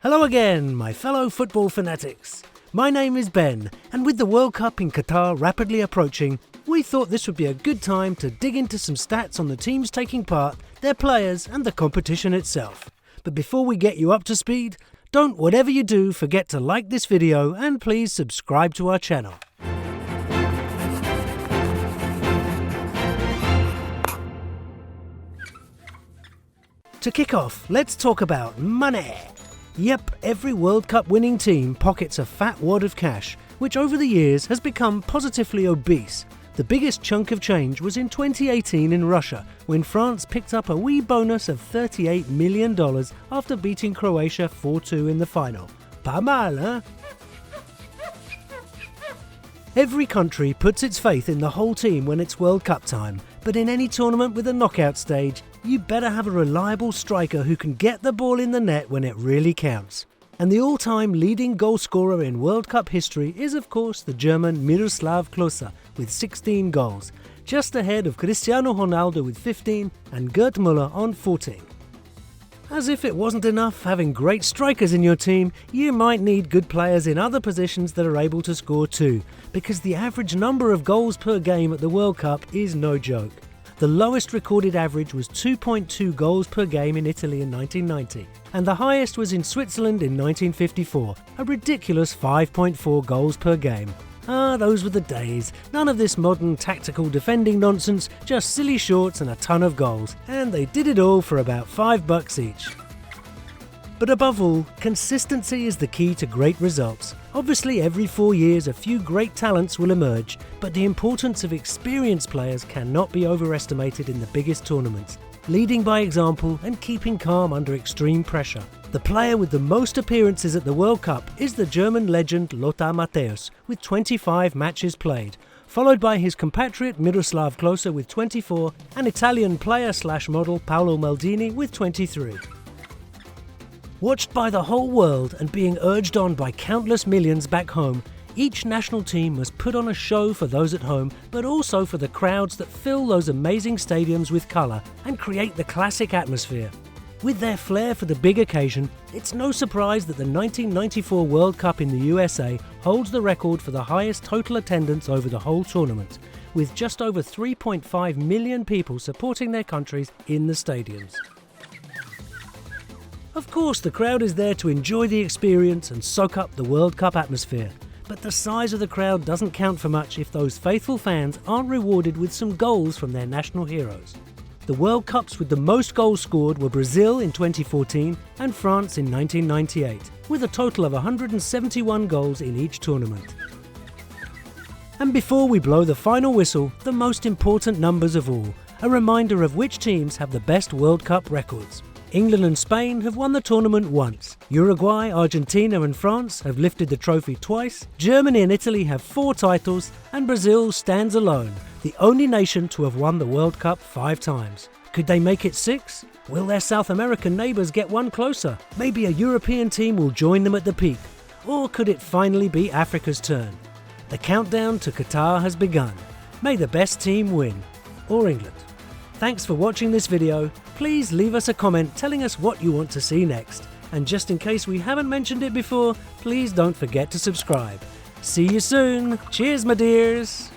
Hello again, my fellow football fanatics. My name is Ben, and with the World Cup in Qatar rapidly approaching, we thought this would be a good time to dig into some stats on the teams taking part, their players, and the competition itself. But before we get you up to speed, don't, whatever you do, forget to like this video and please subscribe to our channel. To kick off, let's talk about money. Yep, every World Cup winning team pockets a fat wad of cash, which over the years has become positively obese. The biggest chunk of change was in 2018 in Russia, when France picked up a wee bonus of $38 million after beating Croatia 4-2 in the final. Pas mal, huh? Every country puts its faith in the whole team when it's World Cup time, but in any tournament with a knockout stage, you better have a reliable striker who can get the ball in the net when it really counts. And the all-time leading goal scorer in World Cup history is of course the German Miroslav Klose with 16 goals, just ahead of Cristiano Ronaldo with 15 and Gerd Müller on 14. As if it wasn't enough having great strikers in your team, you might need good players in other positions that are able to score too, because the average number of goals per game at the World Cup is no joke. The lowest recorded average was 2.2 goals per game in Italy in 1990, and the highest was in Switzerland in 1954, a ridiculous 5.4 goals per game. Those were the days. None of this modern tactical defending nonsense, just silly shorts and a ton of goals, and they did it all for about $5 each. But above all, consistency is the key to great results. Obviously, every 4 years a few great talents will emerge, but the importance of experienced players cannot be overestimated in the biggest tournaments, leading by example and keeping calm under extreme pressure. The player with the most appearances at the World Cup is the German legend Lothar Matthäus with 25 matches played, followed by his compatriot Miroslav Klose with 24 and Italian player/model Paolo Maldini with 23. Watched by the whole world and being urged on by countless millions back home, each national team must put on a show for those at home, but also for the crowds that fill those amazing stadiums with colour and create the classic atmosphere. With their flair for the big occasion, it's no surprise that the 1994 World Cup in the USA holds the record for the highest total attendance over the whole tournament, with just over 3.5 million people supporting their countries in the stadiums. Of course, the crowd is there to enjoy the experience and soak up the World Cup atmosphere, but the size of the crowd doesn't count for much if those faithful fans aren't rewarded with some goals from their national heroes. The World Cups with the most goals scored were Brazil in 2014 and France in 1998, with a total of 171 goals in each tournament. And before we blow the final whistle, the most important numbers of all, a reminder of which teams have the best World Cup records. England and Spain have won the tournament once. Uruguay, Argentina and France have lifted the trophy twice. Germany and Italy have 4 titles, and Brazil stands alone, the only nation to have won the World Cup 5 times. Could they make it 6? Will their South American neighbours get one closer? Maybe a European team will join them at the peak. Or could it finally be Africa's turn? The countdown to Qatar has begun. May the best team win. Or England. Thanks for watching this video. Please leave us a comment telling us what you want to see next. And just in case we haven't mentioned it before, please don't forget to subscribe. See you soon. Cheers, my dears.